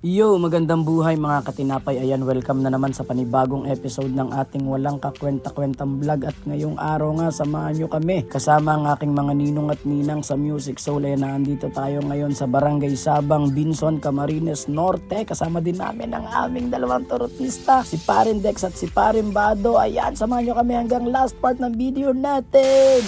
Yo, magandang buhay mga katinapay. Ayan, welcome na naman sa panibagong episode ng ating walang kakwenta-kwentang vlog. At ngayong araw nga, samahan nyo kami. Kasama ang aking mga ninong at ninang sa Music Soul. Ayan, nandito tayo ngayon sa Barangay Sabang, Binson, Camarines Norte. Kasama din namin ang aming dalawang turutista, si Parin Dex at si Parin Bado. Ayan, samahan nyo kami hanggang last part ng video natin.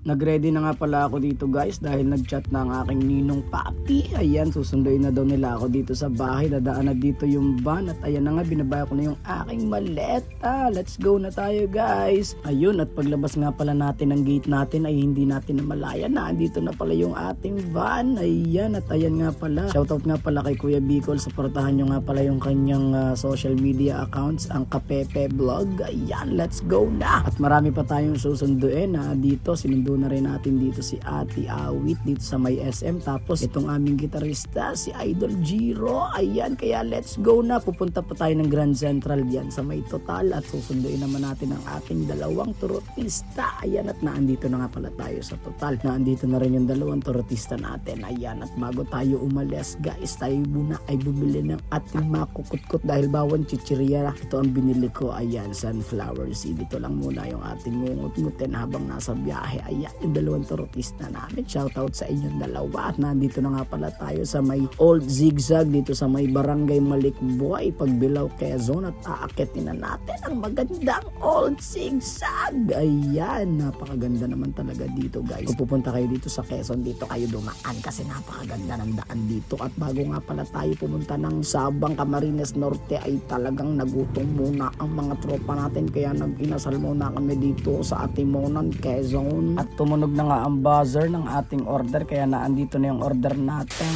Nagready na nga pala ako dito guys dahil nagchat na ang aking ninong papi. Ayan, susunduin na daw nila ako dito sa bahay. Dadaan na dito yung van at ayan na nga, binabaya ko na yung aking maleta. Let's go na tayo guys. Ayun, at paglabas nga pala natin ng gate natin ay hindi natin namalaya na andito na pala yung ating van. Ayan, at ayan nga pala. Shoutout nga pala kay Kuya Bicol. Supportahan nyo nga pala yung kanyang social media accounts, ang Kapepe Vlog. Ayan, let's go na. At marami pa tayong susunduin na dito. Sinundo na rin natin dito si Ate Awit dito sa may SM, tapos itong aming gitarista si Idol Giro. Ayan, kaya let's go na. Pupunta pa tayo ng Grand Central diyan sa may Total at susunduin naman natin ang ating dalawang turutista. Ayan, at naandito na nga pala tayo sa Total. Naandito na rin yung dalawang turutista natin. Ayan, at bago tayo umalis guys, tayo muna ay bumili ng ating makukutkot dahil bawang chichirya. Ito ang binili ko. Ayan, sunflower seed. Ito lang muna yung ating ngungut-ngutin habang nasa biyahe. Ayan, yung dalawang turutista namin. Shoutout sa inyong dalawa. At nandito na nga pala tayo sa may Old Zigzag dito sa may Barangay Malikboy, Pagbilao, Quezon, at aakitin na natin ang magandang Old Zigzag. Ayan, napakaganda naman talaga dito guys. Kung pupunta kayo dito sa Quezon, dito kayo dumaan kasi napakaganda ng daan dito. At bago nga pala tayo pumunta ng Sabang, Camarines Norte ay talagang nagutom muna ang mga tropa natin, kaya nag-inasal muna kami dito sa Atimonan, Quezon. At tumunog na nga ang buzzer ng ating order, kaya naandito na yung order natin.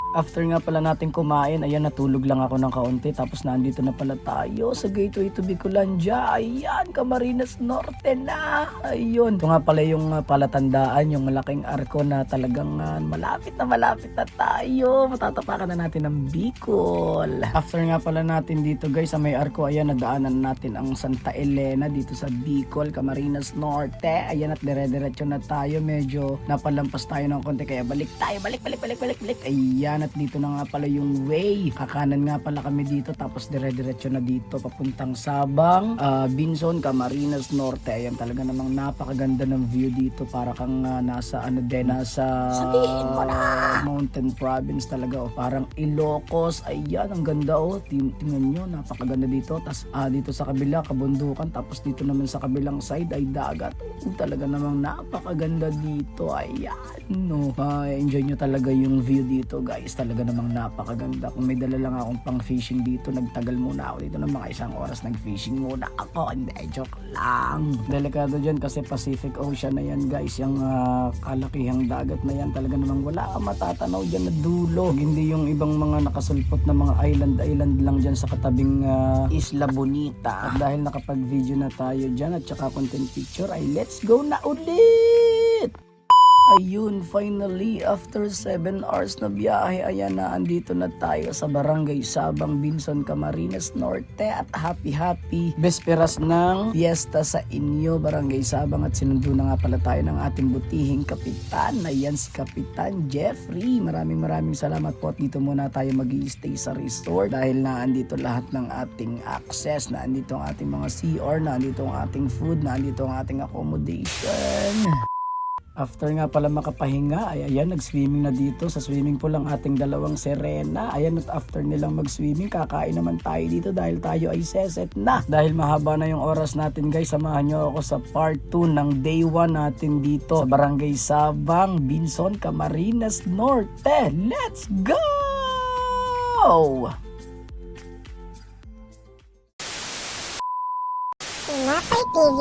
After nga pala natin kumain, ayan, natulog lang ako ng kaunti. Tapos naandito na pala tayo sa Gateway to Bicolandia. Ayan, Camarines Norte na. Ayun. Ito nga pala yung palatandaan, yung malaking arko na talagang malapit na tayo. Matatapakan na natin ang Bicol. After nga pala natin dito guys, sa may arko, ayan, nadaanan natin ang Santa Elena dito sa Bicol, Camarines Norte. Ayan, at dire-diretso na tayo. Medyo napalampas tayo ng konti, kaya balik tayo. Balik. Ayan. At dito na nga pala yung way. Kakanan nga pala kami dito, tapos dire-diretso na dito papuntang Sabang, Binson, Camarines Norte. Ayan, talaga namang napakaganda ng view dito. Para kang nasa sabihin mo na, Mountain Province talaga. Parang Ilocos. Ayan, ang ganda tingnan nyo, napakaganda dito. Tapos dito sa kabila, kabundukan. Tapos dito naman sa kabilang side ay dagat. Talaga namang napakaganda dito. Ayan, no. Enjoy nyo talaga yung view dito guys. Talaga namang napakaganda. Kung may dala lang akong pang fishing dito, nagtagal muna ako dito ng mga 1 oras, nag-fishing muna ako. Hindi, joke lang. Delikado dyan kasi Pacific Ocean na yan guys. Yung kalakihang dagat na yan, talaga namang wala kang matatanaw dyan na dulo. Hindi yung ibang mga nakasulpot na mga island lang dyan sa katabing Isla Bonita. At dahil nakapag-video na tayo dyan at saka content picture, ay let's go na ulit! Ayun, finally, after 7 hours na biyahe, ayan na, andito na tayo sa Barangay Sabang, Binson, Camarines Norte. At happy Besperas ng fiesta sa inyo, Barangay Sabang. At sinundo na nga pala tayo ng ating butihing kapitan. Ayan, si Kapitan Jeffrey. Maraming salamat po. At dito muna tayo mag-i-stay sa resort dahil naandito lahat ng ating access. Naandito ang ating mga CR, naandito ang ating food, naandito ang ating accommodation. After nga pala makapahinga, ay ayan, nag-swimming na dito sa swimming pool ang ating dalawang Serena. Ayan, at after nilang mag-swimming, kakain naman tayo dito dahil tayo ay seset na. Dahil mahaba na yung oras natin guys, samahan nyo ako sa part 2 ng day 1 natin dito sa Barangay Sabang, Binson, Camarines Norte. Let's go! Tinapay TV.